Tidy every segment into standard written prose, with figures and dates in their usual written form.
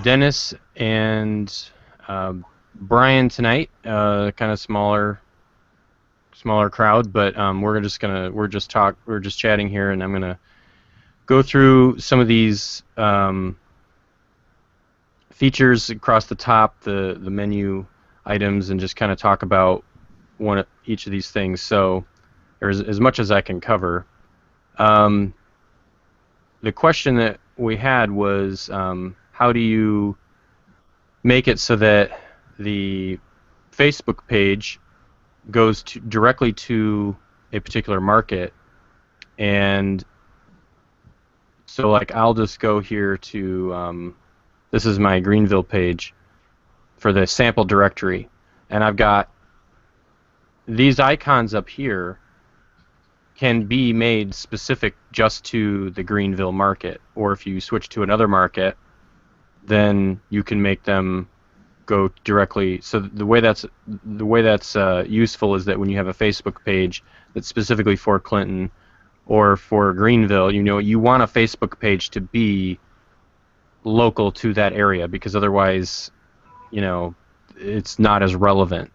Dennis and Brian tonight. Kind of smaller crowd, but we're just chatting here, and I'm gonna go through some of these features across the top, the menu items, and just kind of talk about each of these things. So, there's as much as I can cover. Um, the question that we had was, how do you make it so that the Facebook page goes directly to a particular market? And so, like, I'll just go here to this is my Greenville page for the sample directory, and I've got these icons up here can be made specific just to the Greenville market, or if you switch to another market, then you can make them go directly. So the way that's useful is that when you have a Facebook page that's specifically for Clinton or for Greenville, you want a Facebook page to be local to that area, because otherwise, it's not as relevant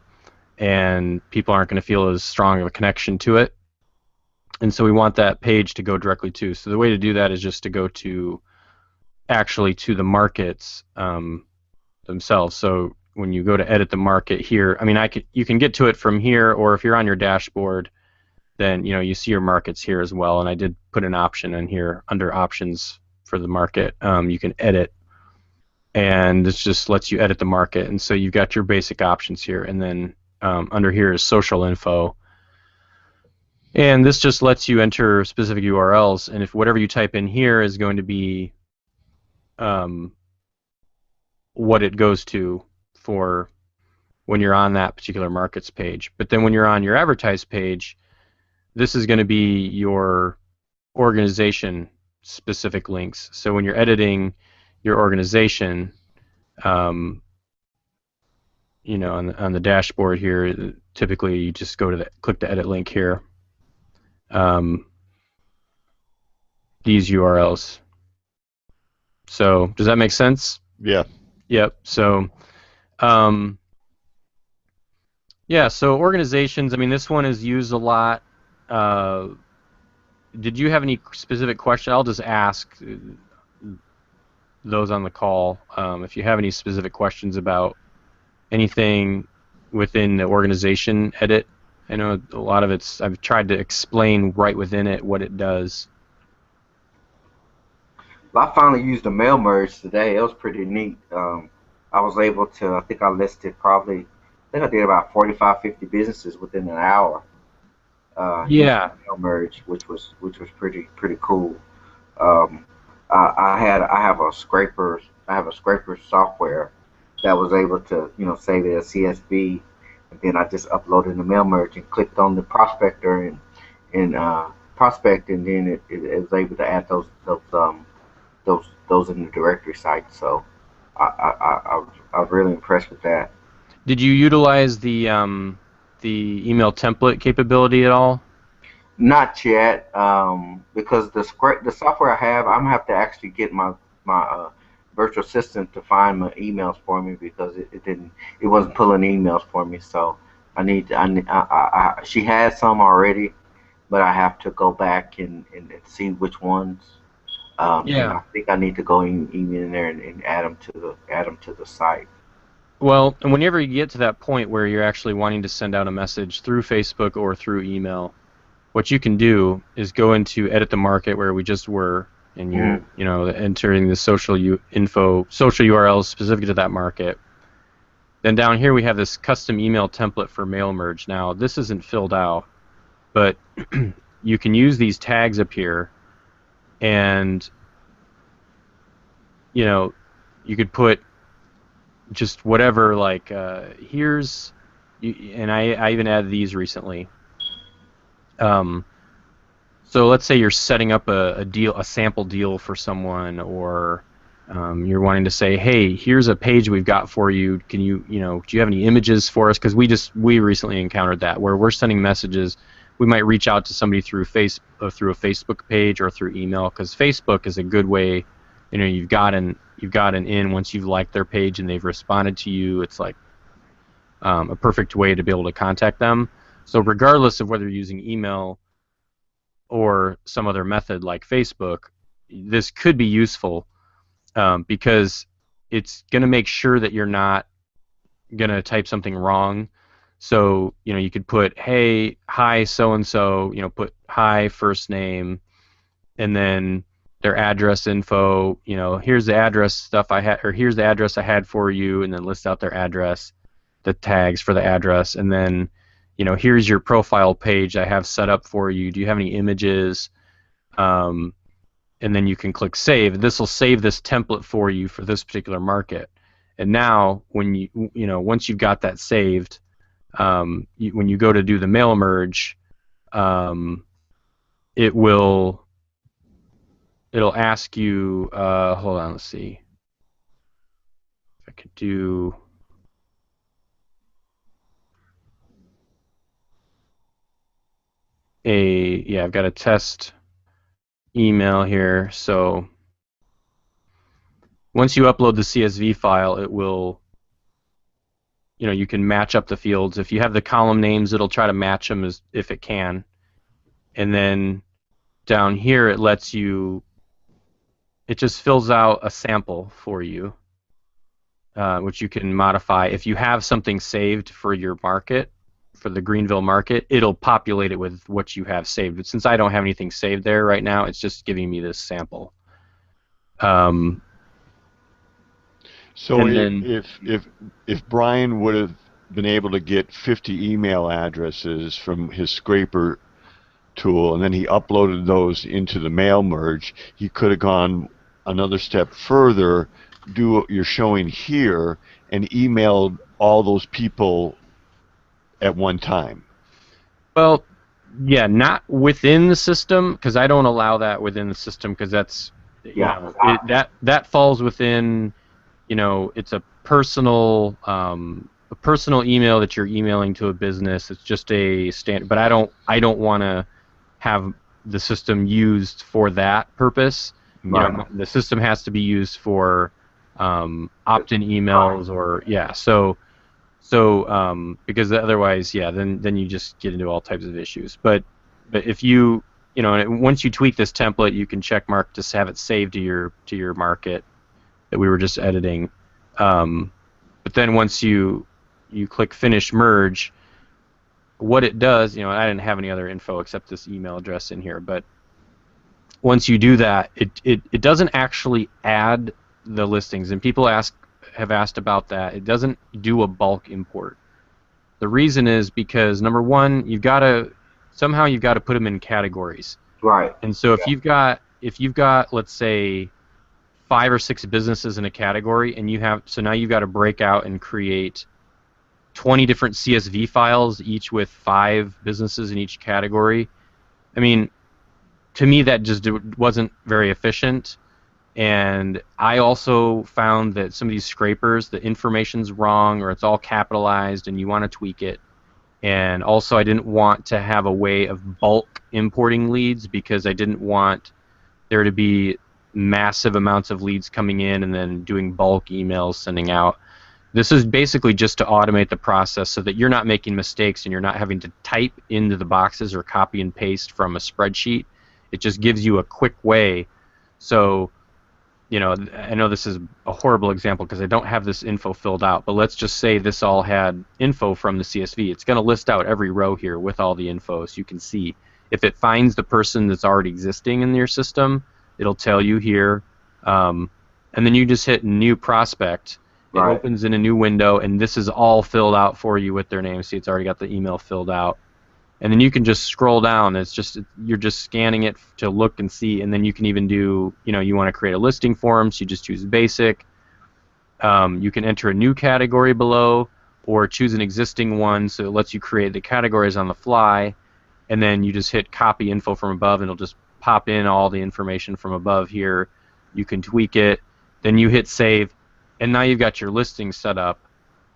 and people aren't going to feel as strong of a connection to it. And so we want that page to go directly to. So the way to do that is just to go to the markets themselves. So when you go to edit the market here, you can get to it from here, or if you're on your dashboard, then you see your markets here as well. And I did put an option in here under options for the market. You can edit, and this just lets you edit the market. And so you've got your basic options here, and then under here is social info. And this just lets you enter specific URLs, and if whatever you type in here is going to be what it goes to for when you're on that particular markets page. But then when you're on your advertise page, this is going to be your organization specific links. So when you're editing your organization, on the dashboard here, typically you just go to click the edit link here. These URLs. So does that make sense? Yeah. Yep. So, yeah. So organizations. This one is used a lot. Did you have any specific question? I'll just ask those on the call if you have any specific questions about anything within the organization edit. I know a lot of I've tried to explain right within it what it does. Well, I finally used the mail merge today. It was pretty neat. I was able to, I think I I did about 45, 50 businesses within an hour. Yeah. Mail merge, which was pretty cool. I have a scraper software that was able to save it as CSV, and then I just uploaded the mail merge and clicked on the prospector and prospect, and then it was able to add those in the directory site. So I was really impressed with that. Did you utilize the email template capability at all? Not yet, because the software I have, I'm gonna have to actually get my virtual assistant to find my emails for me, because it wasn't pulling emails for me. So she has some already, but I have to go back and see which ones. Yeah. I think I need to go in there and add them to the site. Well, and whenever you get to that point where you're actually wanting to send out a message through Facebook or through email, what you can do is go into edit the market where we just were, and entering the social URLs specific to that market. Then down here we have this custom email template for mail merge. Now this isn't filled out, but you can use these tags up here, and you could put just whatever, like here's, and I even added these recently. So let's say you're setting up a sample deal for someone, or you're wanting to say, hey, here's a page we've got for you. Can do you have any images for us? Because we recently encountered that where we're sending messages. We might reach out to somebody through a Facebook page or through email, because Facebook is a good way you've gotten in once you've liked their page and they've responded to you. It's like a perfect way to be able to contact them. So regardless of whether you're using email or some other method like Facebook, this could be useful because it's going to make sure that you're not going to type something wrong. So, you could put, hey, hi, so and so, put hi, first name, and then their address info, here's the address stuff I had, or here's the address I had for you, and then list out their address, the tags for the address, and then, here's your profile page I have set up for you. Do you have any images? Um, and then you can click save. This will save this template for you for this particular market. And now, when once you've got that saved, when you go to do the mail merge, um, it will it'll ask you. Hold on, let's see if I could do yeah. I've got a test email here. So once you upload the CSV file, it will. You can match up the fields. If you have the column names, it'll try to match them as if it can. And then down here, it just fills out a sample for you, which you can modify. If you have something saved for your market, for the Greenville market, it'll populate it with what you have saved. But since I don't have anything saved there right now, it's just giving me this sample. So And then, if Brian would have been able to get 50 email addresses from his scraper tool, and then he uploaded those into the mail merge, he could have gone another step further, do what you're showing here, and emailed all those people at one time. well, yeah, not within the system, because I don't allow that within the system, because that's, Yeah. that falls within, it's a personal email that you're emailing to a business. It's just a standard, but I don't want to have the system used for that purpose. Right. The system has to be used for opt-in emails, or yeah. So because otherwise, yeah, then you just get into all types of issues. But if once you tweak this template, you can check mark to have it saved to your market that we were just editing. But then once you click finish merge, what it does, I didn't have any other info except this email address in here, but once you do that, it doesn't actually add the listings, and people have asked about that. It doesn't do a bulk import. The reason is because, number one, you've got to put them in categories. Right. And so if you've got let's say 5 or 6 businesses in a category, and now you've got to break out and create 20 different CSV files, each with 5 businesses in each category. I mean, to me that just wasn't very efficient. And I also found that some of these scrapers, the information's wrong, or it's all capitalized, and you want to tweak it. And also, I didn't want to have a way of bulk importing leads, because I didn't want there to be massive amounts of leads coming in and then doing bulk emails sending out. This is basically just to automate the process so that you're not making mistakes and you're not having to type into the boxes or copy and paste from a spreadsheet. It just gives you a quick way. So, I know this is a horrible example because I don't have this info filled out, but let's just say this all had info from the CSV. It's going to list out every row here with all the info, so you can see. If it finds the person that's already existing in your system, it'll tell you here. And then you just hit new prospect. It Right. opens in a new window, and this is all filled out for you with their name. See, it's already got the email filled out. And then you can just scroll down. You're just scanning it to look and see, and then you can even do, you want to create a listing form, so you just choose basic. You can enter a new category below, or choose an existing one, so it lets you create the categories on the fly. And then you just hit copy info from above, and it'll just pop in all the information from above here. You can tweak it. Then you hit save, and now you've got your listing set up.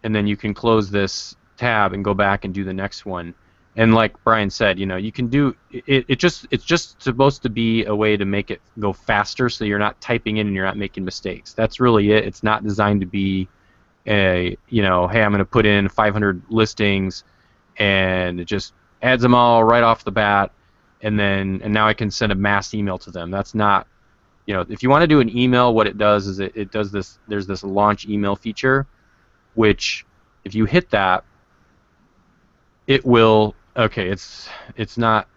And then you can close this tab and go back and do the next one. And like Brian said, you can do it. It's just supposed to be a way to make it go faster, so you're not typing in and you're not making mistakes. That's really it. It's not designed to be hey, I'm going to put in 500 listings, and it just adds them all right off the bat, and now I can send a mass email to them. That's not, if you want to do an email, what it does is it does this. There's this launch email feature, which if you hit that, it will. Okay, it's not.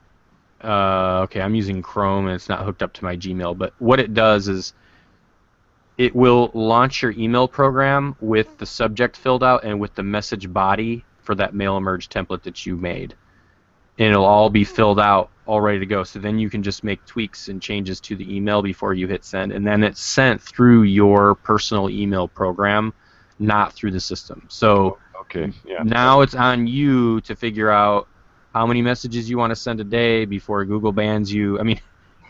Okay, I'm using Chrome and it's not hooked up to my Gmail. But what it does is it will launch your email program with the subject filled out and with the message body for that mail merge template that you made. And it'll all be filled out, all ready to go. So then you can just make tweaks and changes to the email before you hit send. And then it's sent through your personal email program, not through the system. So Okay. Yeah. now it's on you to figure out how many messages you want to send a day before Google bans you. I mean,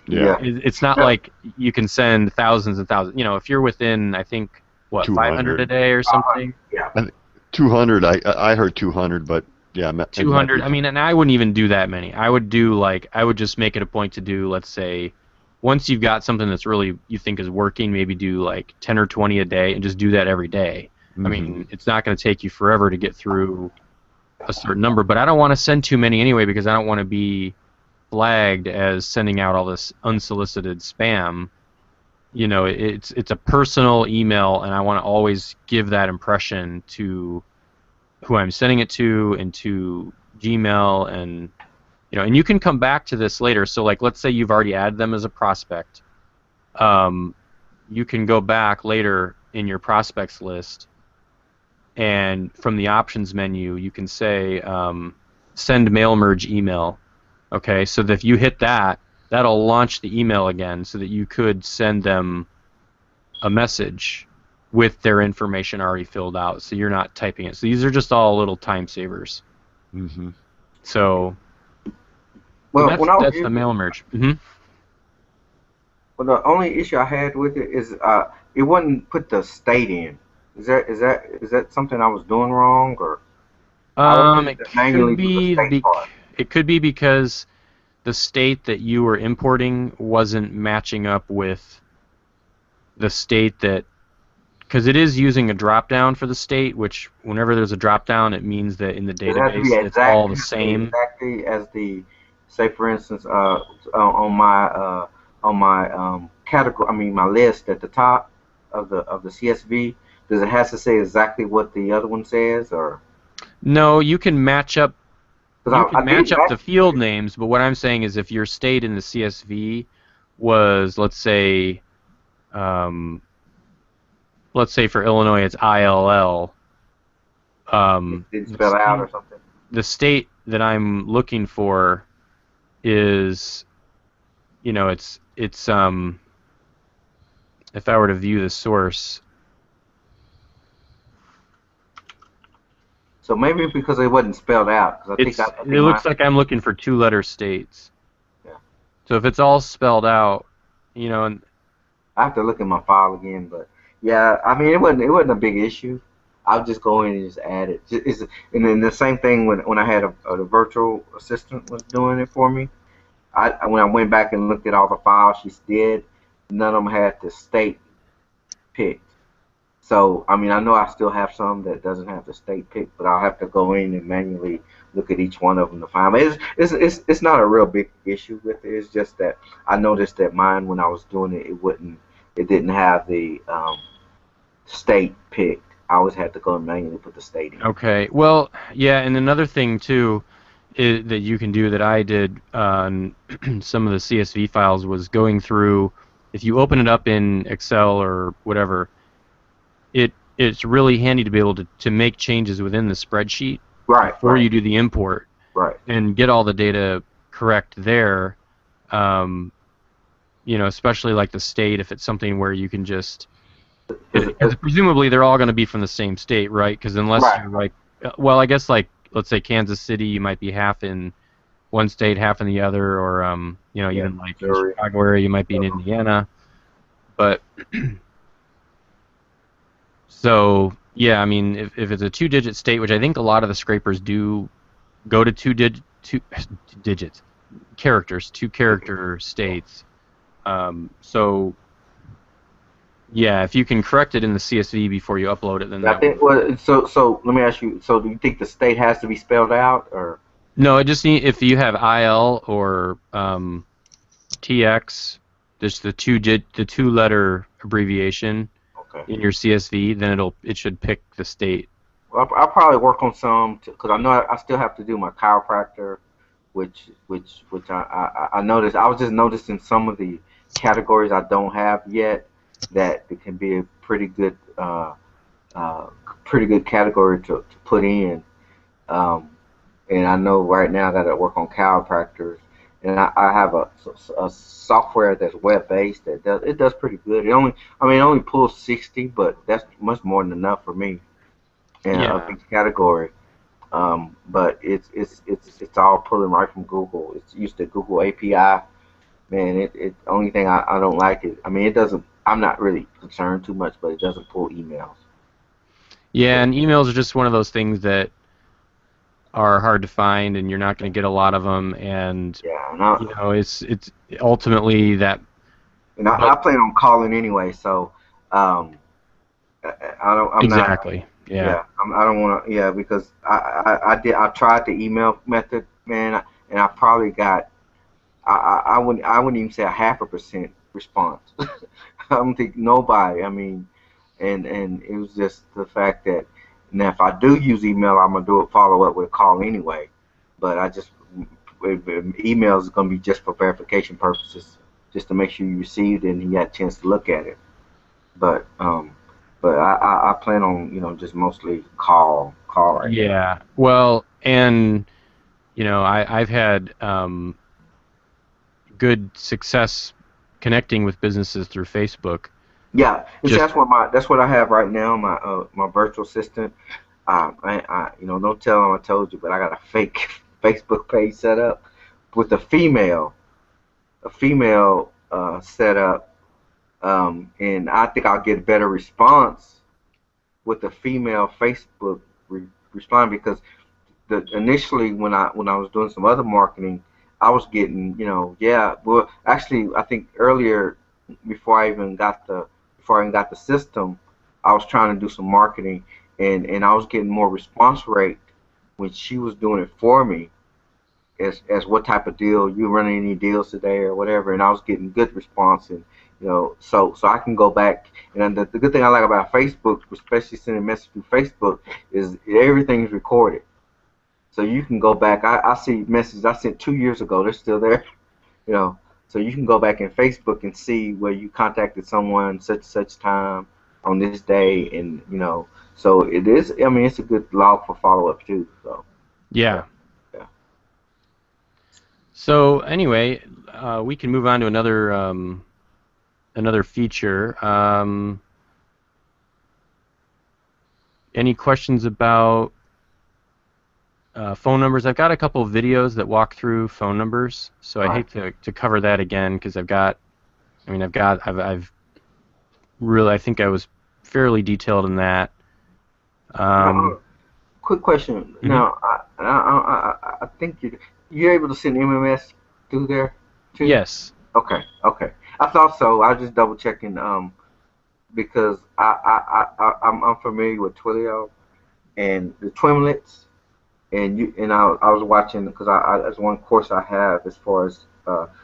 Yeah. it's not like you can send thousands and thousands. If you're within, I think, 500 a 200. day or something. Yeah. 200. I heard 200, but yeah. 200. I mean, and I wouldn't even do that many. I would just make it a point to do, let's say, once you've got something that's really you think is working, maybe do like 10 or 20 a day and just do that every day. I mean, it's not going to take you forever to get through a certain number, but I don't want to send too many anyway because I don't want to be flagged as sending out all this unsolicited spam. It's a personal email, and I want to always give that impression to who I'm sending it to and to Gmail, and you can come back to this later. So like, let's say you've already added them as a prospect. You can go back later in your prospects list, and from the options menu, you can say send mail merge email. Okay, so that if you hit that, that'll launch the email again so that you could send them a message with their information already filled out, so you're not typing it. So these are just all little time savers. So Well, that's the mail merge. Well, the only issue I had with it is it wouldn't put the state in. Is that something I was doing wrong, or I was It manually could do the be state part? it could be because the state that you were importing wasn't matching up with the state that, because it is using a drop down for the state, which whenever there's a drop down, it means that in the Does it have to database be it's all the same. exactly as the, say for instance, on my category, I mean my list at the top of the CSV. Does it have to say exactly what the other one says, or? No, you can match up. Because You can I did match up the field names, but what I'm saying is if your state in the CSV was, let's say for Illinois it's ILL. it didn't spell out or something. The state that I'm looking for is, it's if I were to view the source. So maybe because it wasn't spelled out. Cause I think It looks like I'm looking for two-letter states. Yeah. So if it's all spelled out, and I have to look at my file again, but yeah, I mean it wasn't a big issue. I'll just go in and just add it. And then the same thing when I had a virtual assistant was doing it for me. When I went back and looked at all the files she did, none of them had the state picked. So I mean I know I still have some that doesn't have the state picked, but I'll have to go in and manually look at each one of them to find. It's not a real big issue with it. It's just that I noticed that mine when I was doing it, it didn't have the state picked. I always had to go and manually put the state in. Okay. Well, yeah, and another thing too that you can do that I did on some of the CSV files was going through. If you open it up in Excel or whatever, it's really handy to be able to make changes within the spreadsheet before you do the import, and get all the data correct there. Especially like the state, if it's something where you can just, because presumably they're all going to be from the same state, right? Because unless you're like, well, I guess like let's say Kansas City, you might be half in one state, half in the other, or even like in Chicago area, you might be in Indiana, but. So yeah, I mean, if it's a two-digit state, which I think a lot of the scrapers do go to two digits, characters, two character states. So yeah, if you can correct it in the CSV before you upload it, then I that would. think. Well, so let me ask you. So do you think the state has to be spelled out, or No, I just need if you have IL or TX, just the two letter abbreviation okay? in your CSV, then it should pick the state. Well, I'll probably work on some because I know I still have to do my chiropractor, which I noticed. I was just noticing some of the categories I don't have yet that it can be a uh, pretty good category to put in. Um, and I know right now I got to work on chiropractors, and I have a software that's web based that does pretty good. It only pulls 60, but that's much more than enough for me in of Yeah. each category. But it's all pulling right from Google. It's used to Google API. Man, it only thing I don't like is, I mean, it doesn't. I'm not really concerned too much, but it doesn't pull emails. Yeah, and emails are just one of those things that are hard to find, and you're not going to get a lot of them. And Yeah, it's ultimately that. I But plan on calling anyway, so um, I don't. I'm not. exactly, yeah, Yeah, I don't want to. Yeah, because I did. I tried the email method, man, and I probably got. I wouldn't even say a 0.5% response. I don't think nobody. I mean, and it was just the fact that now if I do use email, I'm gonna do a follow up with a call anyway. But I just email is gonna be just for verification purposes, just to make sure you received it and you had a chance to look at it. But I plan on just mostly call right now. yeah. Well, and I've had good success connecting with businesses through Facebook. Yeah, and see, Just that's what I have right now. My virtual assistant. Don't tell them I told you, but I got a fake Facebook page set up with a female set up, and I think I'll get a better response with the female Facebook respond because initially when I was doing some other marketing, I was getting yeah. Well, actually, I think earlier before I even got the system, I was trying to do some marketing and I was getting more response rate when she was doing it for me as what type of deal you running any deals today or whatever, and I was getting good response and so I can go back and the good thing I like about Facebook, especially sending messages through Facebook, is everything is recorded. So you can go back. I see messages I sent 2 years ago. They're still there, you know. So you can go back in Facebook and see where you contacted someone such time on this day, and So it is. I mean, it's a good log for follow up too. So yeah, yeah. yeah. So anyway, we can move on to another feature. Any questions about phone numbers? I've got a couple of videos that walk through phone numbers, so I All right. hate to cover that again because I've really, I think I was fairly detailed in that. Now, Um, quick question. mhm. Now, I think you're able to send MMS through there too. Yes. Okay, okay. I thought so. I was just double checking. Because I'm familiar with Twilio and the Twimlets, I was watching because that's one course I have as far as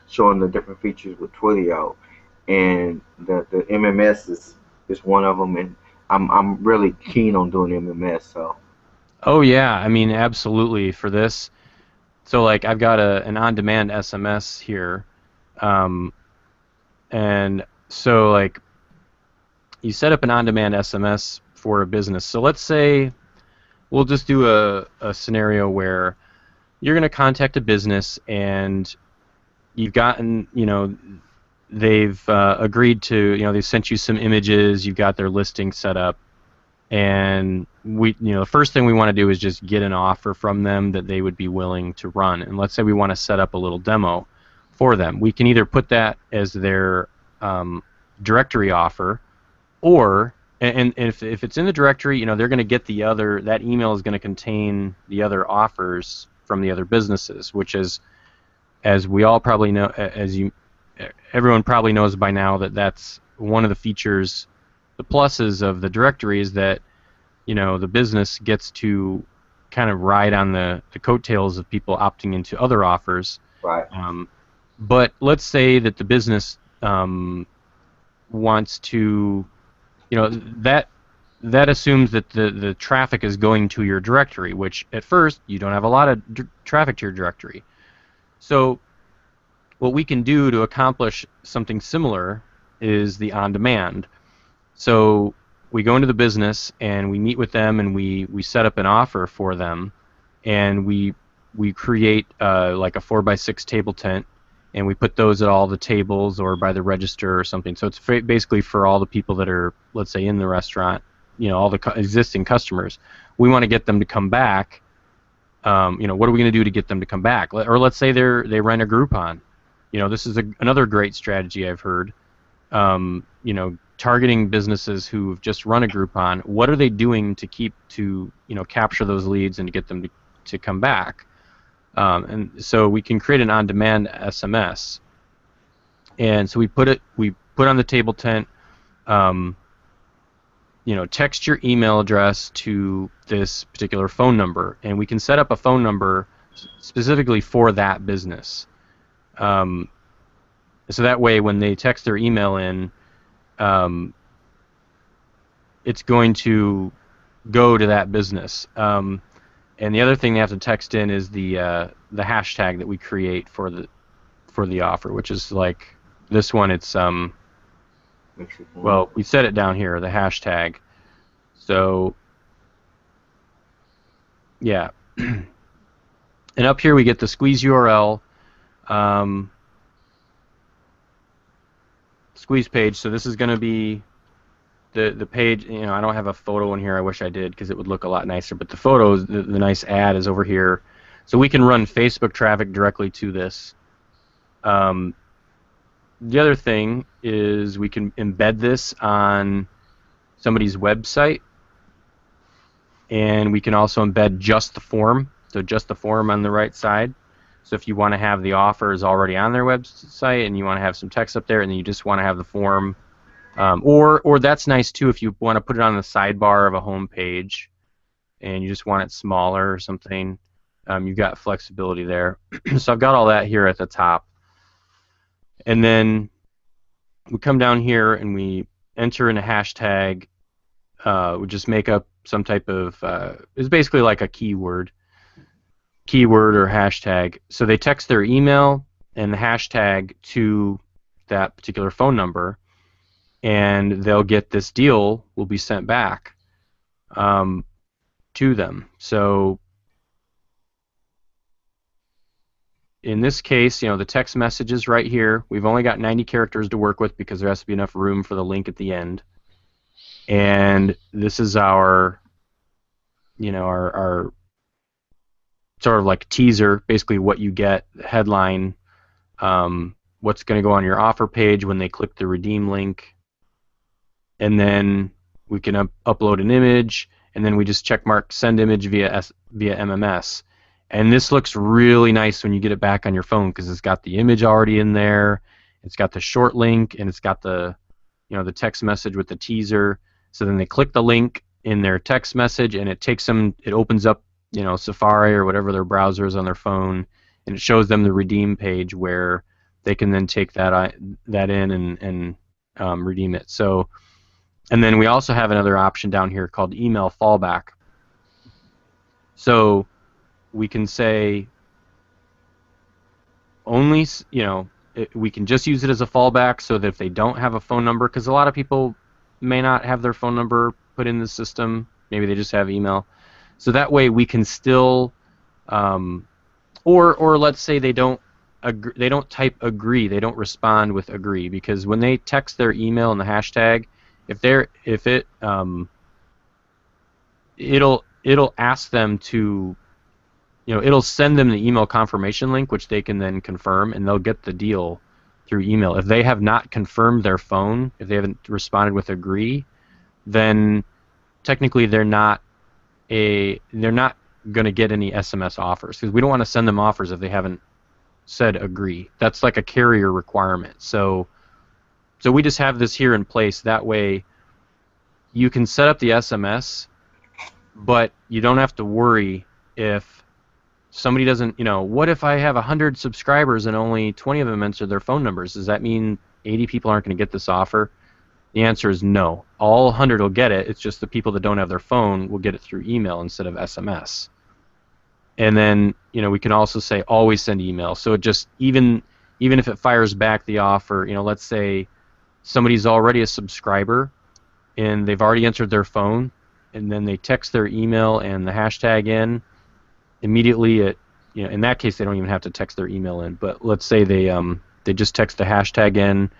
showing the different features with Twilio, and the MMS is one of them, and I'm really keen on doing MMS. So Oh yeah. I mean, absolutely for this. So like, I've got an on-demand SMS here, um, and so like, you set up an on-demand SMS for a business. So let's say we'll just do a scenario where you're going to contact a business and you've gotten, they've agreed to, they've sent you some images, you've got their listing set up, and the first thing we want to do is just get an offer from them that they would be willing to run. And let's say we want to set up a little demo for them. We can either put that as their directory offer, or and if it's in the directory, they're going to get that email is going to contain the other offers from the other businesses, which is, as we all probably know, everyone probably knows by now, that's one of the features, the pluses of the directory, is that, the business gets to kind of ride on the coattails of people opting into other offers. Right. But let's say that the business wants to, that assumes that the traffic is going to your directory, which at first you don't have a lot of traffic to your directory. So what we can do to accomplish something similar is the on-demand. So we go into the business and we meet with them and we set up an offer for them, and we create like a 4x6 table tent, and we put those at all the tables or by the register or something. So it's basically for all the people that are, let's say, in the restaurant, all the existing customers. We want to get them to come back. What are we going to do to get them to come back? Or let's say they rent a Groupon. This is another great strategy I've heard. Targeting businesses who've just run a Groupon. What are they doing to capture those leads and to get them to come back? And so we can create an on-demand SMS. And so we put on the table tent, text your email address to this particular phone number, and we can set up a phone number specifically for that business. So that way, when they text their email in, it's going to go to that business. And the other thing they have to text in is the hashtag that we create for the offer, which is like this one. It's well, we set it down here, the hashtag. So yeah, and up here we get the squeeze URL. Squeeze page. So this is going to be the page. I don't have a photo in here. I wish I did, because it would look a lot nicer. But the photos, the nice ad is over here. So we can run Facebook traffic directly to this. The other thing is we can embed this on somebody's website, and we can also embed just the form. So just the form on the right side. So if you want to have the offers already on their website and you want to have some text up there, and then you just want to have the form, or that's nice too if you want to put it on the sidebar of a home page and you just want it smaller or something. You've got flexibility there. So I've got all that here at the top. And then we come down here and we enter in a hashtag. We just make up some type of, it's basically like a keyword or hashtag. So they text their email and the hashtag to that particular phone number, and they'll get this deal will be sent back to them. So in this case, the text message is right here. We've only got 90 characters to work with because there has to be enough room for the link at the end. And this is our sort of like teaser, basically what you get, headline, what's going to go on your offer page when they click the redeem link. And then we can upload an image, and then we just check mark send image via MMS. And this looks really nice when you get it back on your phone, because it's got the image already in there, it's got the short link, and it's got the the text message with the teaser. So then they click the link in their text message, and it takes them, it opens up Safari or whatever their browser is on their phone, and it shows them the redeem page where they can then take that in and redeem it. So, and then we also have another option down here called email fallback. So we can say only, we can just use it as a fallback, so that if they don't have a phone number, because a lot of people may not have their phone number put in the system, maybe they just have email. So that way we can still, or let's say they don't type agree, they don't respond with agree, because when they text their email and the hashtag, it'll ask them to, it'll send them the email confirmation link, which they can then confirm, and they'll get the deal through email. If they have not confirmed their phone, if they haven't responded with agree, then technically they're not going to get any SMS offers, because we don't want to send them offers if they haven't said agree. That's like a carrier requirement. So we just have this here in place. That way you can set up the SMS, but you don't have to worry if somebody doesn't, what if I have 100 subscribers and only 20 of them enter their phone numbers? Does that mean 80 people aren't going to get this offer? The answer is no. All 100 will get it. It's just the people that don't have their phone will get it through email instead of SMS. And then, we can also say always send email. So it just, even if it fires back the offer, let's say somebody's already a subscriber and they've already entered their phone, and then they text their email and the hashtag in, immediately in that case they don't even have to text their email in, but let's say they just text the hashtag in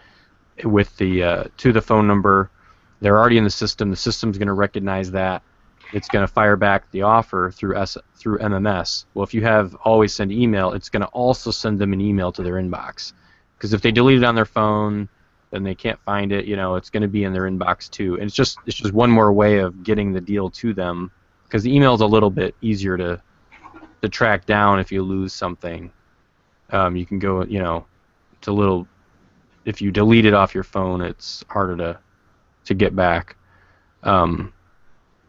with the to the phone number. They're already in the system. The system's going to recognize that. It's going to fire back the offer through MMS. Well, if you have always send email, it's going to also send them an email to their inbox, because if they delete it on their phone, then they can't find it. It's going to be in their inbox too. And it's just one more way of getting the deal to them, because the email is a little bit easier to track down if you lose something. You can go, it's a little. If you delete it off your phone, it's harder to get back. And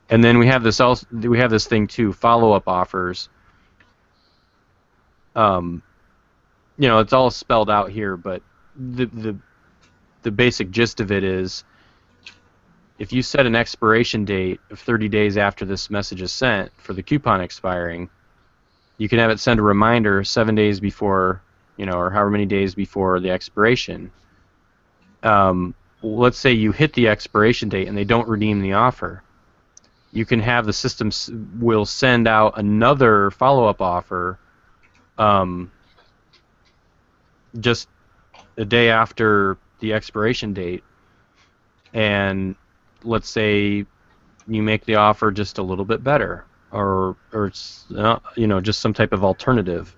then we have this thing too, follow-up offers. It's all spelled out here, but the basic gist of it is, if you set an expiration date of 30 days after this message is sent for the coupon expiring, you can have it send a reminder 7 days before, or however many days before the expiration. Let's say you hit the expiration date and they don't redeem the offer. You can have the system will send out another follow-up offer just a day after the expiration date, and let's say you make the offer just a little bit better, or it's just some type of alternative.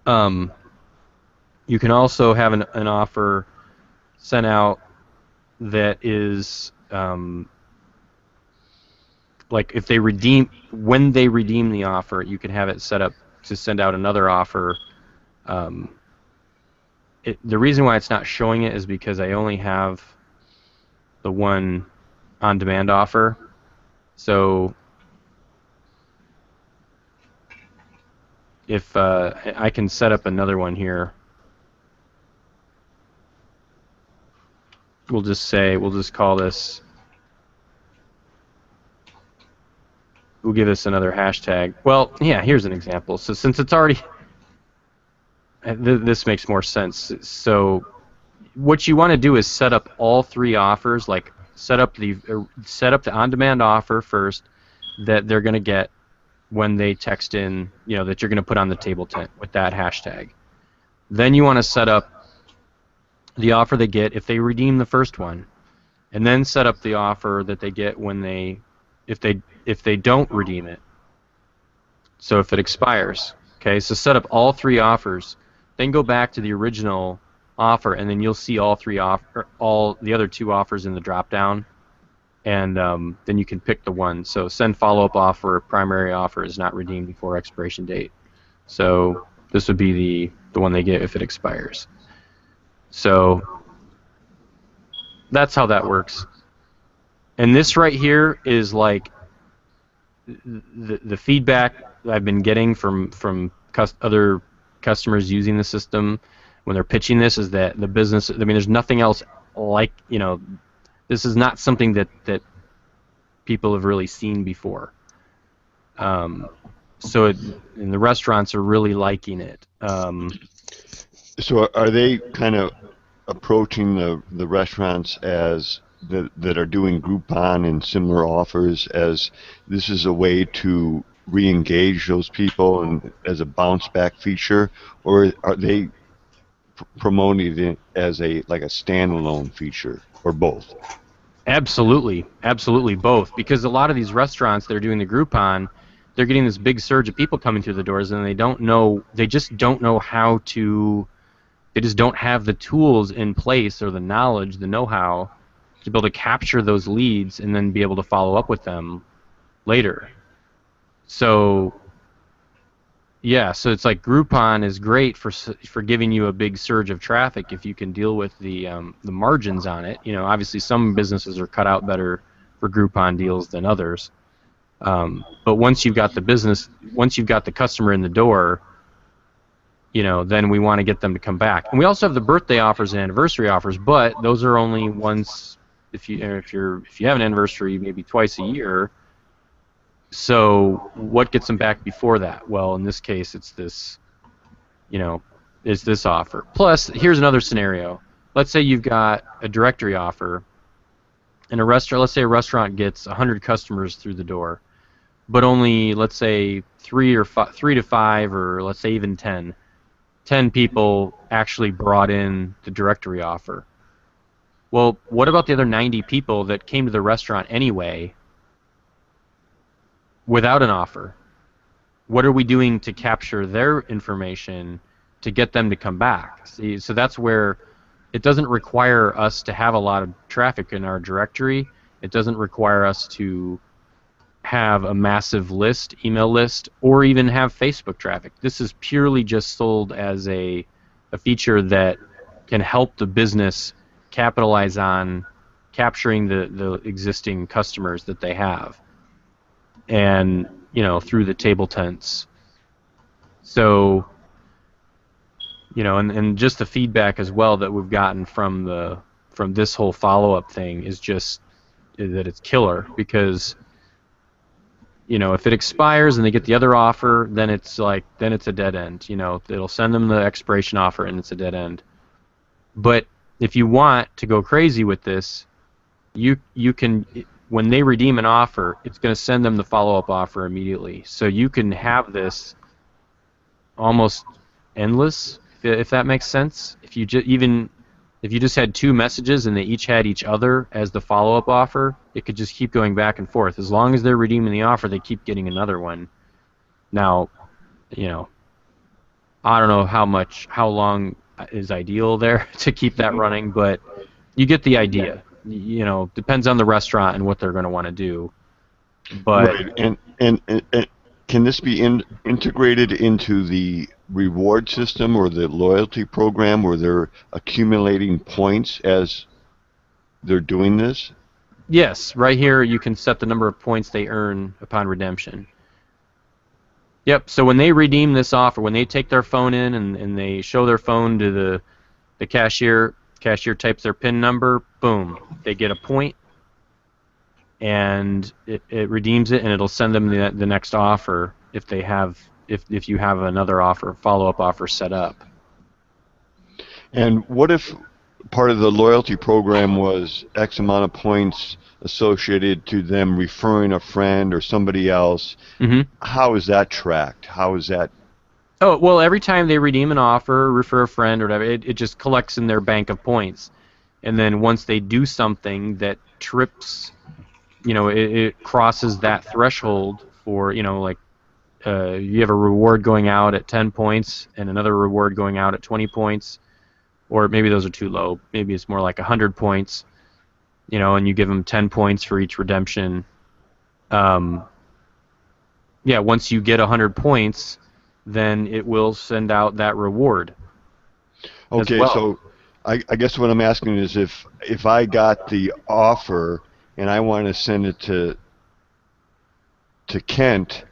You can also have an offer sent out that is like if when they redeem the offer, you can have it set up to send out another offer. The reason why it's not showing it is because I only have the one on-demand offer. So if I can set up another one here, we'll just call this. We'll give this another hashtag. Well, yeah, here's an example. So since it's already, this makes more sense. So what you want to do is set up all three offers, like set up the on-demand offer first that they're going to get when they text in, that you're going to put on the table tent with that hashtag. Then you want to set up the offer they get if they redeem the first one, and then set up the offer that they get when if they don't redeem it. So if it expires, okay. So set up all three offers, then go back to the original offer, and then you'll see all the other two offers in the drop down, and then you can pick the one. So send follow-up offer, primary offer is not redeemed before expiration date. So this would be the one they get if it expires. So that's how that works. And this right here is like the feedback I've been getting from other customers using the system when they're pitching this is that the business, there's nothing else like, this is not something that people have really seen before. And the restaurants are really liking it. So are they kind of approaching the restaurants that are doing Groupon and similar offers as this is a way to re-engage those people and as a bounce back feature, or are they promoting it as a standalone feature, or both? Absolutely both, because a lot of these restaurants that are doing the Groupon, they're getting this big surge of people coming through the doors, and they just don't know how to. They just don't have the tools in place or the knowledge, the know-how to be able to capture those leads and then be able to follow up with them later. So yeah, so it's like Groupon is great for giving you a big surge of traffic if you can deal with the margins on it. You know, obviously some businesses are cut out better for Groupon deals than others. But once you've got the once you've got the customer in the door, you know, then we want to get them to come back. And we also have the birthday offers and anniversary offers, but those are only once if you have an anniversary, maybe twice a year. So what gets them back before that? Well, in this case, it's this, you know, is this offer. Plus, here's another scenario. Let's say you've got a directory offer, and let's say a restaurant gets 100 customers through the door, but only, let's say, 3 to 5, or let's say even 10 people actually brought in the directory offer. Well, what about the other 90 people that came to the restaurant anyway without an offer? What are we doing to capture their information to get them to come back? See, so that's where it doesn't require us to have a lot of traffic in our directory. It doesn't require us to have a massive email list, or even have Facebook traffic. This is purely just sold as a feature that can help the business capitalize on capturing the existing customers that they have, and you know, through the table tents. So, you know, and just the feedback as well that we've gotten from this whole follow-up thing is just that it's killer, because you know, if it expires and they get the other offer, then it's a dead end. You know, it'll send them the expiration offer and it's a dead end. But if you want to go crazy with this, you can, when they redeem an offer, it's going to send them the follow-up offer immediately. So you can have this almost endless, if that makes sense. If you just had 2 messages and they each had each other as the follow-up offer, it could just keep going back and forth. As long as they're redeeming the offer, they keep getting another one. Now, you know, I don't know how long is ideal there to keep that running, but you get the idea. You know, depends on the restaurant and what they're going to want to do. But right, and can this be integrated into the reward system or the loyalty program, where they're accumulating points as they're doing this? yes, right here you can set the number of points they earn upon redemption. Yep, so when they redeem this offer, when they take their phone in and they show their phone to the cashier types their PIN number, boom, they get a point, and it redeems it, and it'll send them the next offer if you have another offer, follow-up offer set up. And what if part of the loyalty program was X amount of points associated to them referring a friend or somebody else? Mm-hmm. How is that tracked? How is that? Oh, well, every time they redeem an offer, refer a friend or whatever, it just collects in their bank of points. And then once they do something that trips, you know, it crosses that threshold for, you know, like you have a reward going out at 10 points and another reward going out at 20 points, or maybe those are too low. Maybe it's more like 100 points, you know, and you give them 10 points for each redemption. Yeah, once you get 100 points, then it will send out that reward. Okay, well. so I guess what I'm asking is, if I got the offer and I want to send it to Kent,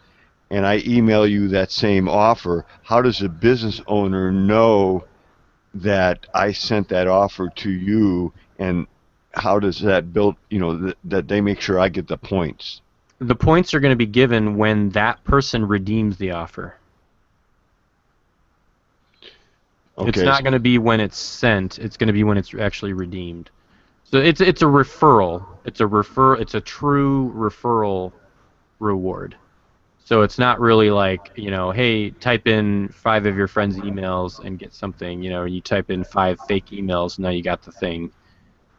and I email you that same offer, how does a business owner know that I sent that offer to you, and how does that build, you know, that they make sure I get the points? The points are going to be given when that person redeems the offer. Okay. It's not going to be when it's sent. It's going to be when it's actually redeemed. So it's a referral. It's a true referral reward. So it's not really like, you know, hey, type in 5 of your friends' emails and get something. You know, you type in 5 fake emails and now you got the thing.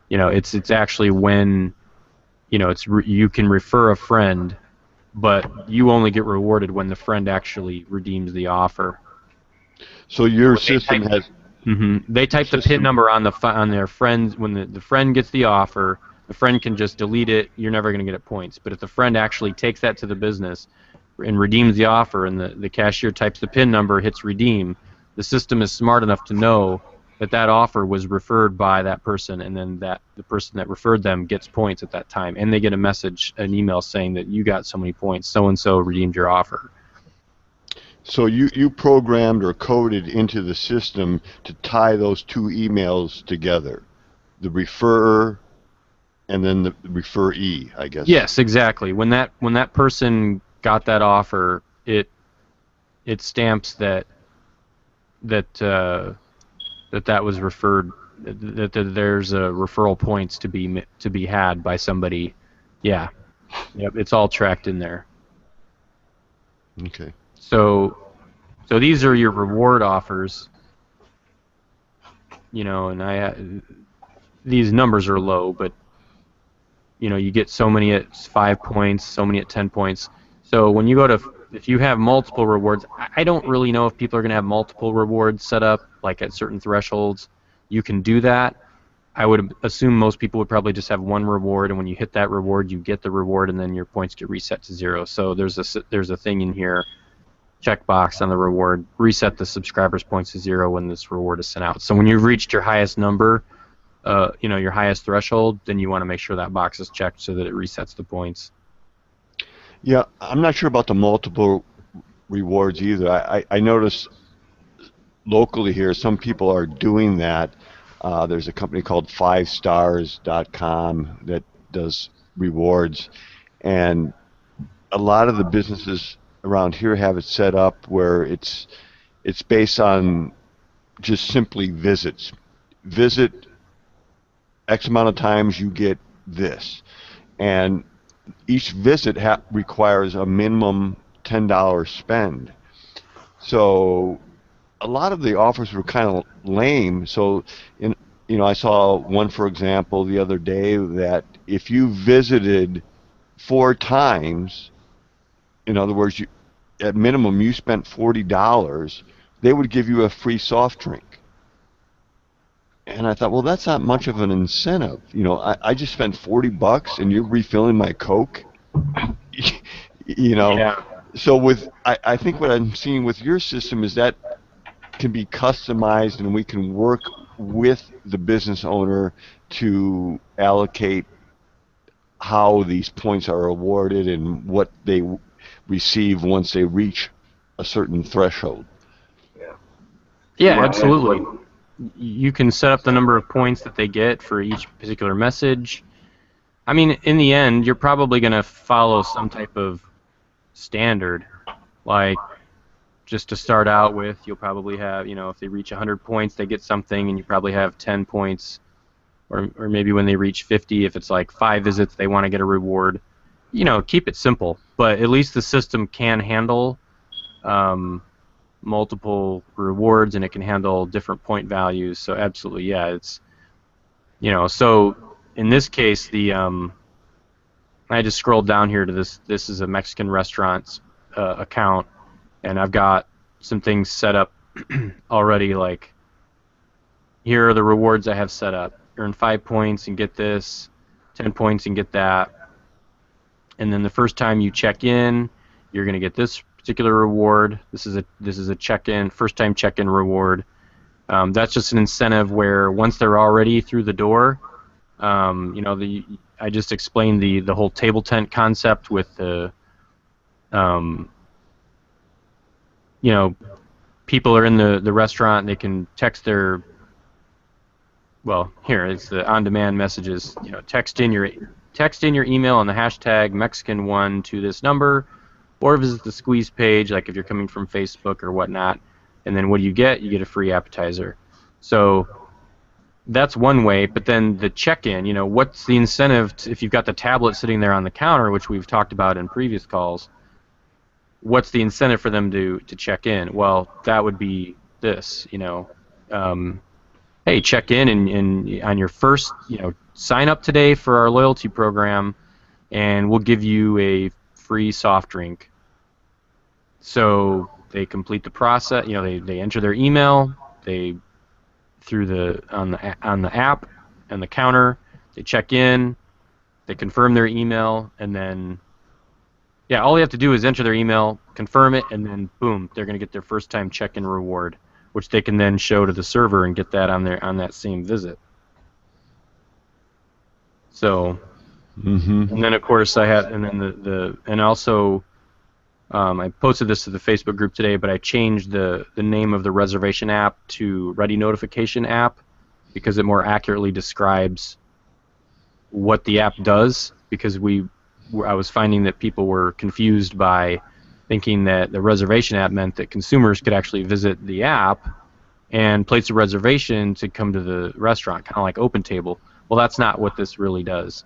You know, it's actually when, you know, you can refer a friend, but you only get rewarded when the friend actually redeems the offer. So your system has. Mm-hmm. They type the PIN number on their friends. When the friend gets the offer, the friend can just delete it. You're never going to get it points. But if the friend actually takes that to the business, and redeems the offer, and the cashier types the PIN number, hits redeem, the system is smart enough to know that that offer was referred by that person, and then that the person that referred them gets points at that time, and they get a message, an email saying that you got so many points, so and so redeemed your offer. So you programmed or coded into the system to tie those two emails together, the referrer and then the referee, I guess. Yes, exactly. When that person got that offer, it stamps that that was referred, that there's a referral points to be had by somebody. Yeah, yep, it's all tracked in there. Okay. So these are your reward offers. And these numbers are low, but you get so many at 5 points, so many at 10 points. So when you go to, if you have multiple rewards, I don't really know if people are going to have multiple rewards set up, like at certain thresholds. You can do that. I would assume most people would probably just have one reward, and when you hit that reward, you get the reward, and then your points get reset to 0. So there's a thing in here, checkbox on the reward, reset the subscriber's points to 0 when this reward is sent out. So when you've reached your highest number, your highest threshold, then you want to make sure that box is checked so that it resets the points. Yeah, I'm not sure about the multiple rewards either. I notice locally here some people are doing that. There's a company called 5stars.com that does rewards, and a lot of the businesses around here have it set up where it's based on just simply visits. Visit X amount of times, you get this, and each visit requires a minimum $10 spend. So a lot of the offers were kind of lame. So I saw one, for example, the other day that if you visited 4 times, in other words, at minimum you spent $40, they would give you a free soft drink. And I thought, well, that's not much of an incentive. I just spent $40 and you're refilling my Coke. Yeah. So I think what I'm seeing with your system is that can be customized, and we can work with the business owner to allocate how these points are awarded and what they receive once they reach a certain threshold. Yeah, What- absolutely. what- You can set up the number of points that they get for each particular message. I mean, in the end, you're probably going to follow some type of standard. Like, just to start out with, you'll probably have, if they reach 100 points, they get something, and you probably have 10 points. Or maybe when they reach 50, if it's like 5 visits, they want to get a reward. Keep it simple. But at least the system can handle multiple rewards, and it can handle different point values. So absolutely, yeah, it's so in this case, I just scrolled down here to this is a Mexican restaurant's account, and I've got some things set up already, like here are the rewards I have set up. Earn 5 points and get this, 10 points and get that, and then the first time you check in, you're going to get this particular reward. This is a check-in, first-time check-in reward. That's just an incentive where once they're already through the door, I just explained the whole table tent concept with the, people are in the restaurant, and they can text their, well, here it's the on-demand messages. Text in your email on the hashtag Mexican1 to this number, or visit the squeeze page, like if you're coming from Facebook or whatnot. And then what do you get? You get a free appetizer. So that's one way. But then the check-in, what's the incentive if you've got the tablet sitting there on the counter, which we've talked about in previous calls? What's the incentive for them to check in? Well, that would be this. Hey, check in and on your first, sign up today for our loyalty program, and we'll give you a free soft drink. So they complete the process. They enter their email. They on the app and the counter. They check in. They confirm their email, and then Yeah, all you have to do is enter their email, confirm it, and then boom, they're going to get their first-time check-in reward, which they can then show to the server and get that on that same visit. So, and then of course I had, and then and also I posted this to the Facebook group today, but I changed the name of the reservation app to Ready Notification app because it more accurately describes what the app does. Because I was finding that people were confused by thinking that the reservation app meant that consumers could actually visit the app and place a reservation to come to the restaurant, kind of like OpenTable. Well, that's not what this really does.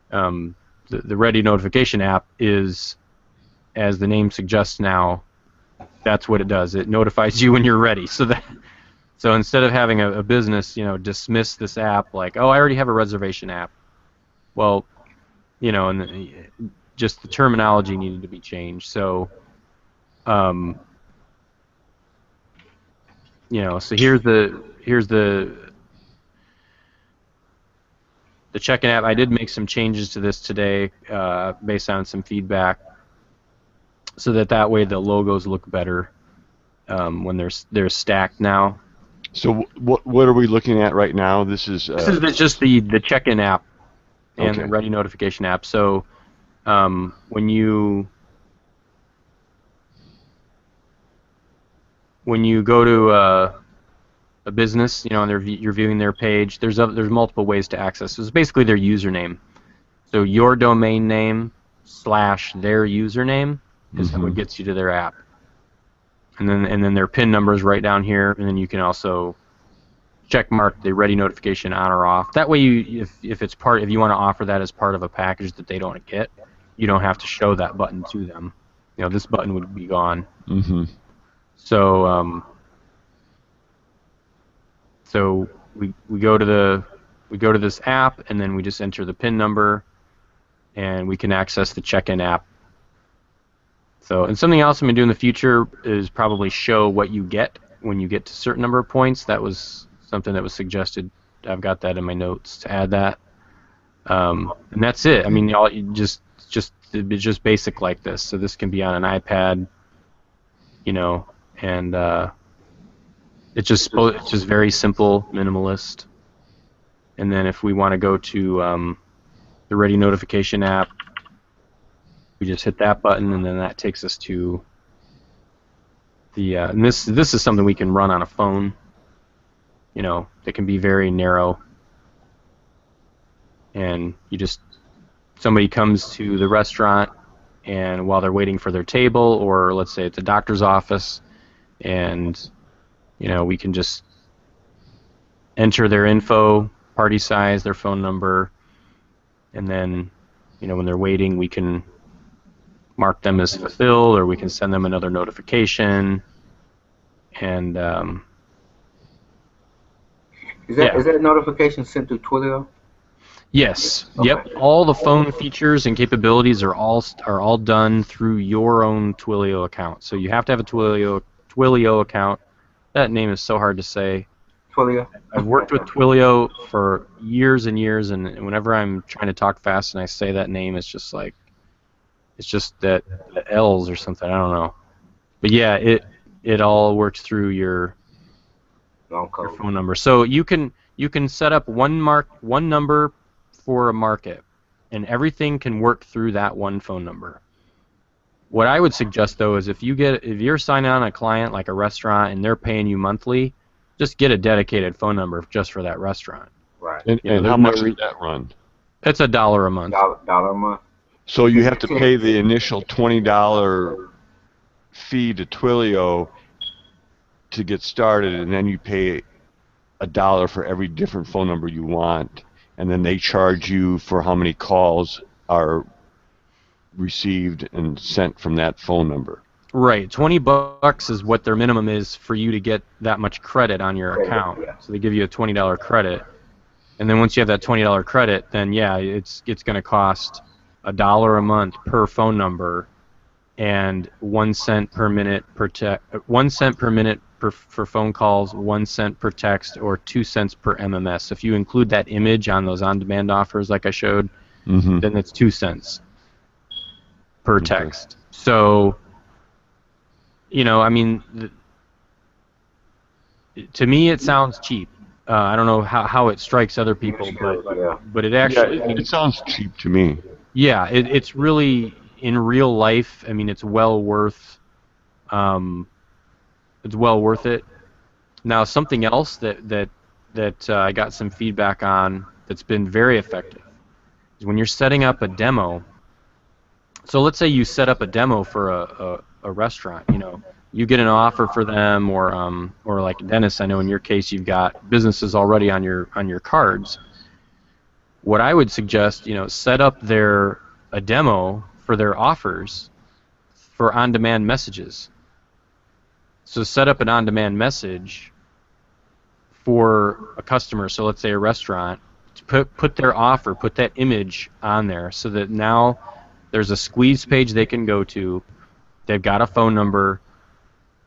The Ready Notification app is, as the name suggests now, that's what it does. It notifies you when you're ready. So instead of having a business, dismiss this app like, oh, I already have a reservation app. Well, and just the terminology needed to be changed. So, so here's the check-in app. I did make some changes to this today based on some feedback, so that way the logos look better when they're stacked now. So what are we looking at right now? This is just the check-in app and okay. the Ready Notification app. So when you go to a business, and you're viewing their page, there's multiple ways to access. So it's basically their username. So your domain name / their username is how it gets you to their app. And then their PIN number is right down here, and then you can also check mark the Ready Notification on or off. That way, if you want to offer that as part of a package that they don't get, you don't have to show that button to them. This button would be gone. So so we go to this app, and then we just enter the PIN number, and we can access the check-in app. So, and something else I'm going to do in the future is probably show what you get when you get to a certain number of points. That was something that was suggested. I've got that in my notes to add that. And that's it. I mean, it's just basic like this. So this can be on an iPad, and it's just very simple, minimalist. And then if we want to go to the Ready Notification app, we just hit that button, and then that takes us to the. And this is something we can run on a phone. It can be very narrow. And somebody comes to the restaurant, and while they're waiting for their table, or let's say it's a doctor's office, and we can just enter their info, party size, their phone number, and then when they're waiting, we can mark them as fulfilled, or we can send them another notification. And is that notification sent through Twilio? Yes. Okay. Yep. All the phone features and capabilities are all done through your own Twilio account. So you have to have a Twilio account. That name is so hard to say. Twilio. I've worked with Twilio for years and years, and whenever I'm trying to talk fast and I say that name, it's just that the L's or something. I don't know. But yeah, it all works through your phone number. So you can set up one number for a market, and everything can work through that one phone number. What I would suggest though is if you're signing on a client like a restaurant and they're paying you monthly, just get a dedicated phone number just for that restaurant. Right. And how much does that run? It's $1 a month. $1 a month. So you have to pay the initial $20 fee to Twilio to get started, and then you pay $1 for every different phone number you want, and then they charge you for how many calls are received and sent from that phone number. Right, $20 is what their minimum is for you to get that much credit on your account. So they give you a $20 credit, and then once you have that $20 credit, then yeah, it's going to cost $1 a month per phone number, and 1 cent per minute per 1 cent per minute for phone calls, 1 cent per text, or 2 cents per MMS. If you include that image on those on-demand offers like I showed, then it's 2 cents. per Okay. text. So, I mean, to me it sounds cheap. I don't know how it strikes other people, but Yeah. it Yeah, actually, it sounds cheap to me. yeah, it's really in real life. I mean, um, it's well worth it. Now, something else that I got some feedback on that's been very effective is when you're setting up a demo. So let's say you set up a demo for a restaurant. You get an offer for them, or like Dennis, I know in your case you've got businesses already on your cards. What I would suggest, set up a demo for their offers for on-demand messages. So set up an on-demand message for a customer. So let's say a restaurant, to put their offer, put that image on there, so that now there's a squeeze page they can go to. They've got a phone number,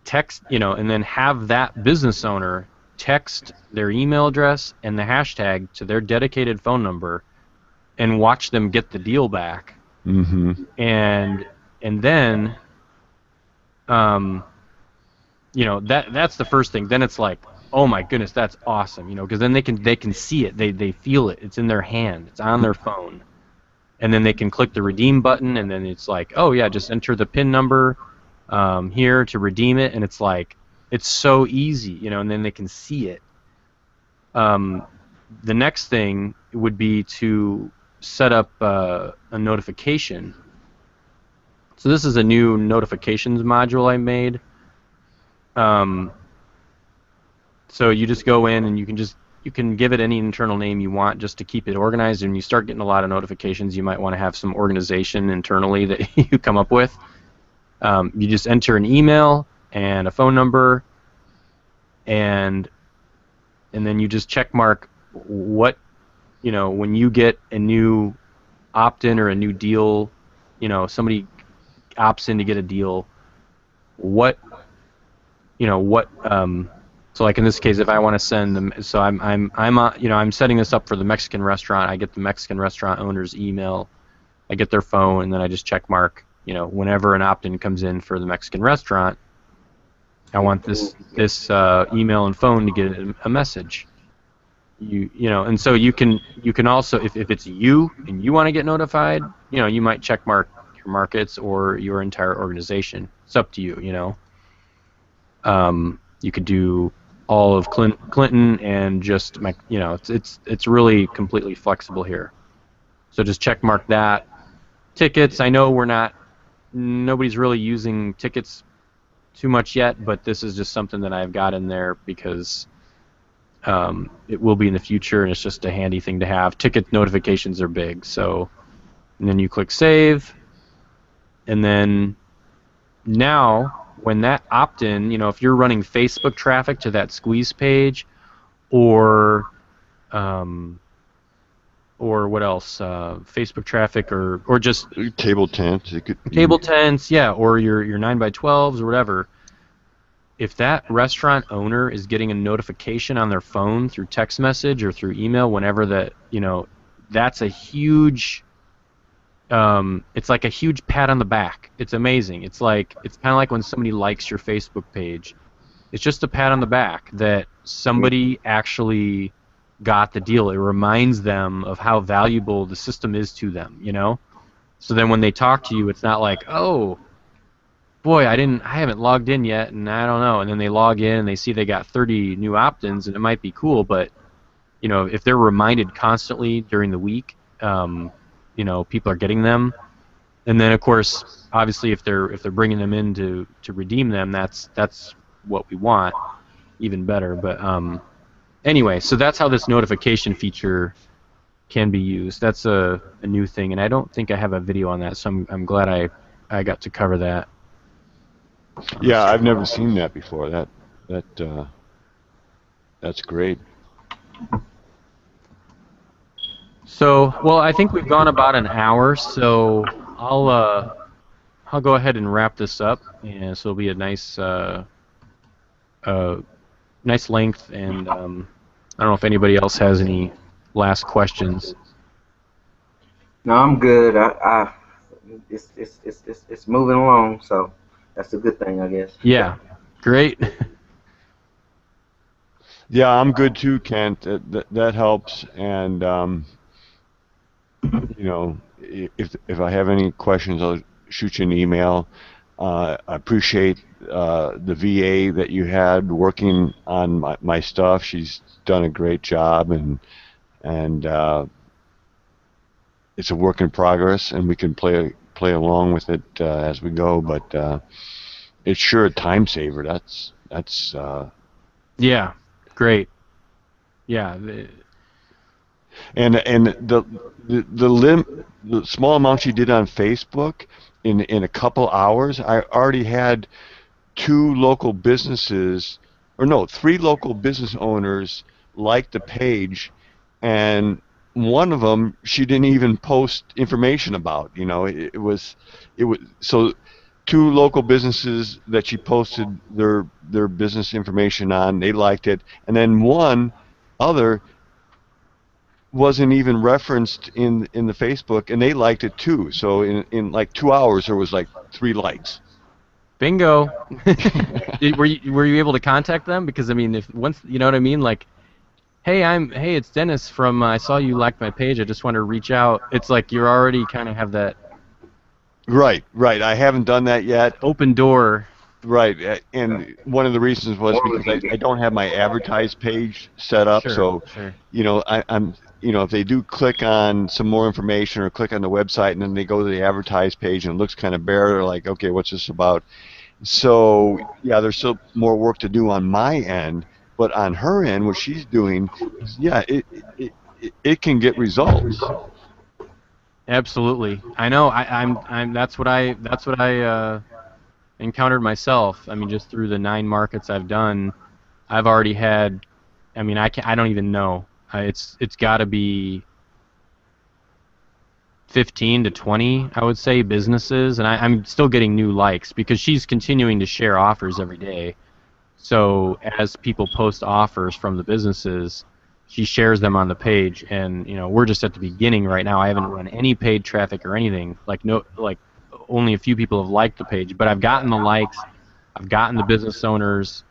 text, and then have that business owner text their email address and the hashtag to their dedicated phone number, and watch them get the deal back. Mm-hmm. And then, that's the first thing. Then it's like, oh my goodness, that's awesome, because then they can see it, they feel it, it's in their hand, it's on their phone, and then they can click the redeem button, and then it's like, oh yeah, just enter the PIN number here to redeem it, and it's like, it's so easy, and then they can see it. The next thing would be to set up a notification. So this is a new notifications module I made. So you just go in and you can give it any internal name you want just to keep it organized. And you start getting a lot of notifications, you might want to have some organization internally that you come up with. You just enter an email and a phone number, and then you just check mark what, when you get a new opt-in or a new deal, somebody opts in to get a deal, what so like in this case, if I want to send them, so I'm setting this up for the Mexican restaurant. I get the Mexican restaurant owner's email, I get their phone, and then I just check mark, whenever an opt-in comes in for the Mexican restaurant, I want this email and phone to get a message. And so you can also, if it's you and you want to get notified, you might check mark your markets or your entire organization. It's up to you. You could do all of Clinton and just, it's really completely flexible here. So just check mark that. Tickets, I know nobody's really using tickets too much yet, but this is just something that I've got in there because it will be in the future, and it's just a handy thing to have. Ticket notifications are big, so, and then you click save, and then now when that opt-in, if you're running Facebook traffic to that squeeze page, or what else? Facebook traffic, or just Table tents. table tents, yeah, or your 9x12s or whatever. If that restaurant owner is getting a notification on their phone through text message or through email, whenever that, that's a huge. It's like a huge pat on the back. It's amazing. It's kind of like when somebody likes your Facebook page. It's just a pat on the back that somebody actually got the deal. It reminds them of how valuable the system is to them, So then when they talk to you, it's not like, oh, boy, I haven't logged in yet, and I don't know. And then they log in and they see they got 30 new opt-ins, and it might be cool, but if they're reminded constantly during the week, people are getting them. And then of course, obviously, if they're bringing them in to redeem them, that's what we want, even better. But anyway, so that's how this notification feature can be used. That's a new thing, and I don't think I have a video on that, so I'm glad I got to cover that. Yeah, I've never seen that before. That's great. So, well, I think we've gone about an hour, so I'll go ahead and wrap this up, and so it'll be a nice nice length, and I don't know if anybody else has any last questions. No, I'm good. I it's moving along. So that's a good thing, I guess. Yeah, great. Yeah, I'm good too, Kent. That helps. And if I have any questions, I'll shoot you an email. I appreciate the VA that you had working on my stuff. She's done a great job, and it's a work in progress, and we can play along with it as we go. But it's sure a time saver. That's Yeah, great. Yeah, and the small amount she did on Facebook in a couple hours, I already had two local businesses, or no, three local business owners like the page, and one of them she didn't even post information about. It was so two local businesses that she posted their business information on. They liked it, and then one other wasn't even referenced in the Facebook, and they liked it too. So in like 2 hours, there was like 3 likes. bingo. Were you able to contact them? Because I mean, if once you know what I mean, like, hey, it's Dennis from I saw you liked my page. I just want to reach out. It's like you're already kind of have that Right, right. I haven't done that yet. open door. Right, and one of the reasons was because I don't have my advertise page set up. Sure, So, sure. if they do click on some more information or click on the website and then they go to the advertise page and it looks kind of bare, they're like, okay, what's this about? So, yeah, there's still more work to do on my end, but on her end, what she's doing, yeah, it can get results. Absolutely. I know. I'm. That's what I encountered myself. I mean, just through the 9 markets I've done, I've already had. I mean, I don't even know. It's got to be 15 to 20, I would say, businesses, and I'm still getting new likes because she's continuing to share offers every day. So as people post offers from the businesses, she shares them on the page, and we're just at the beginning right now. I haven't run any paid traffic or anything. Like only a few people have liked the page, but I've gotten the likes, I've gotten the business owners'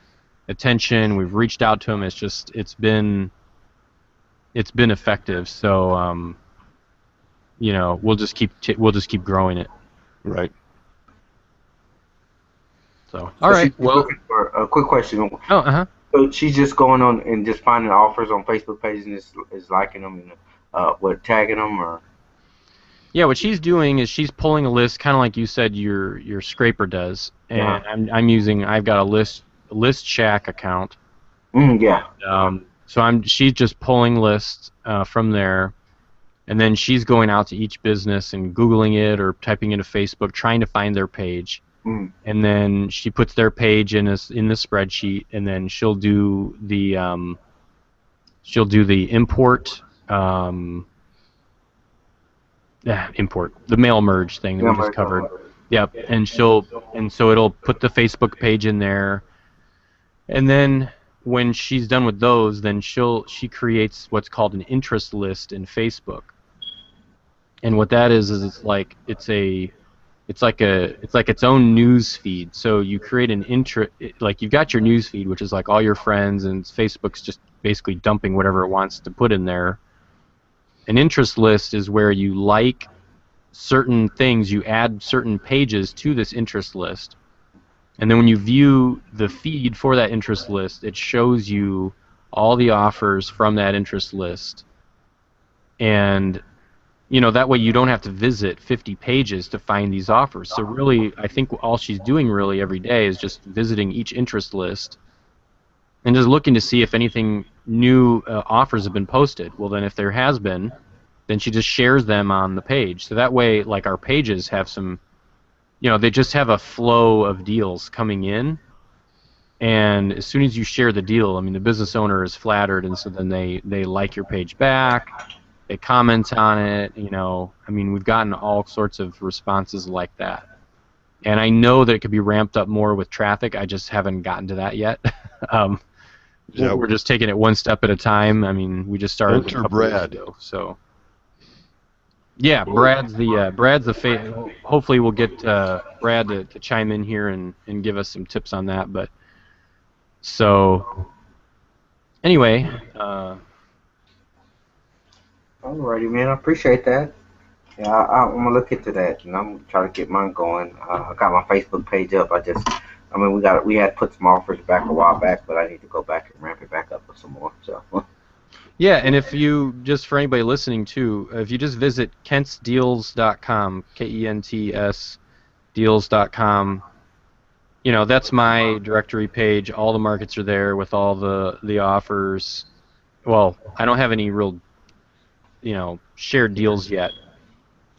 attention. We've reached out to them. It's been effective. So we'll just keep growing it. Right. So all right. Well, For a quick question. oh. So she's just going on and just finding offers on Facebook pages and is liking them and tagging them or. Yeah, what she's doing is she's pulling a list, kind of like you said your scraper does, and I've got a list shack account. Yeah. So she's just pulling lists from there, and then she's going out to each business and Googling it or typing into Facebook, trying to find their page. And then she puts their page in the spreadsheet, and then she'll do the import the mail merge thing that we just covered. Yep, and so it'll put the Facebook page in there, and then when she's done with those, then she creates what's called an interest list in Facebook. And what that is it's like its own news feed. So you create like you've got your news feed, which is like all your friends, and Facebook's just basically dumping whatever it wants to put in there. An interest list is where you like certain things, you add certain pages to this interest list, and then when you view the feed for that interest list, it shows you all the offers from that interest list. And that way you don't have to visit 50 pages to find these offers. So really, I think all she's doing really every day is just visiting each interest list and just looking to see if anything new offers have been posted. Well, then if there has been, then she just shares them on the page. So that way, like, our pages have some, they just have a flow of deals coming in. And as soon as you share the deal, I mean, the business owner is flattered, and so then they like your page back. They comment on it, I mean, we've gotten all sorts of responses like that. And I know that it could be ramped up more with traffic. I just haven't gotten to that yet. We're just taking it one step at a time. I mean, we just started a couple weeks ago, so. Yeah, Brad's the hopefully we'll get Brad to chime in here and give us some tips on that. But so anyway, Alrighty, man. I appreciate that. Yeah, I'm gonna look into that, and I'm gonna try to get mine going. I got my Facebook page up. I mean, we had put some offers back a while back, but I need to go back and ramp it back up with some more. So, yeah, and if you just for anybody listening too, if you just visit kentsdeals.com, KENTS deals.com, that's my directory page. All the markets are there with all the offers. Well, I don't have any real, shared deals yet.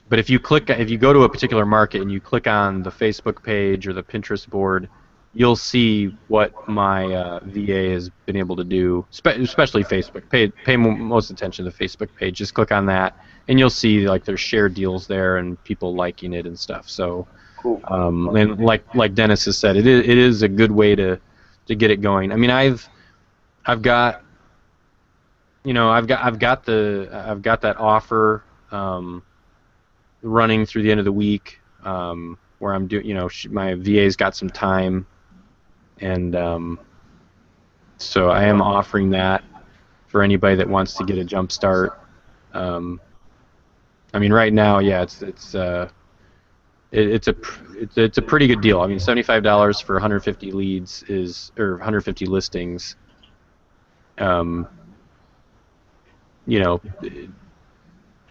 But if you go to a particular market and you click on the Facebook page or the Pinterest board, you'll see what my VA has been able to do, especially Facebook. Pay most attention to the Facebook page. Just click on that, and you'll see like there's shared deals there and people liking it and stuff. So, cool. and like Dennis has said, it is a good way to get it going. I mean, I've got I've got that offer. Running through the end of the week, where I'm doing, my VA's got some time, and so I am offering that for anybody that wants to get a jump start. I mean, right now, yeah, it's a pretty good deal. I mean, $75 for 150 leads or 150 listings.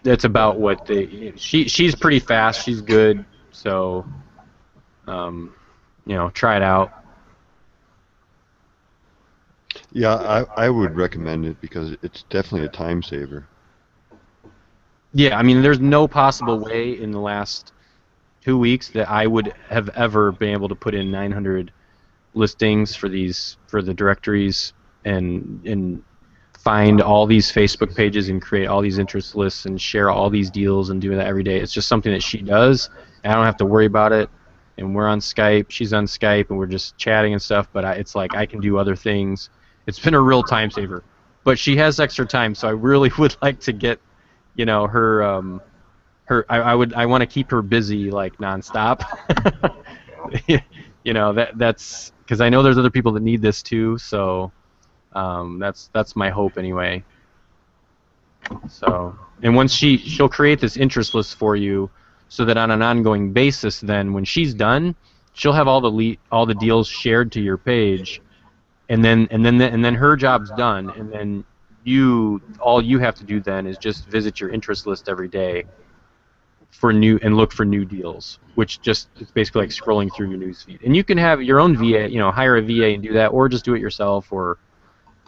That's about what she's pretty fast. She's good. So, try it out. Yeah, I would recommend it because it's definitely a time saver. Yeah, I mean, there's no possible way in the last 2 weeks that I would have ever been able to put in 900 listings for the directories and find all these Facebook pages and create all these interest lists and share all these deals and do that every day. It's just something that she does, and I don't have to worry about it. And we're on Skype, she's on Skype, and we're just chatting and stuff, but it's like I can do other things. It's been a real time saver. But she has extra time, so I really would like to get, her I want to keep her busy like nonstop. That's because I know there's other people that need this too, so that's my hope anyway. So, and once she'll create this interest list for you, so that on an ongoing basis, then when she's done, she'll have all the deals shared to your page, and then her job's done, and then all you have to do then is just visit your interest list every day and look for new deals, which it's basically like scrolling through your newsfeed. And you can have your own VA, hire a VA and do that, or just do it yourself, or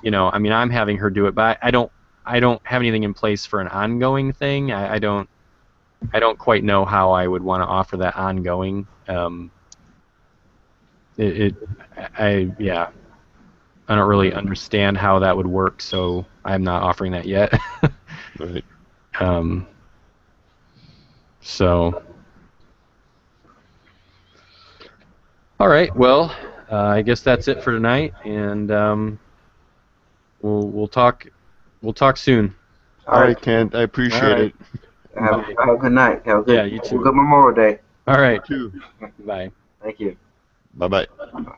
I mean, I'm having her do it, but I don't have anything in place for an ongoing thing. I don't quite know how I would want to offer that ongoing. I don't really understand how that would work, so I'm not offering that yet. Right. So, all right. Well, I guess that's it for tonight, and we'll talk soon. All right, Kent. I appreciate it. Have a good night. Have a good, yeah, you too. Good Memorial Day. All right. You too. Bye. Thank you. Bye-bye. Bye.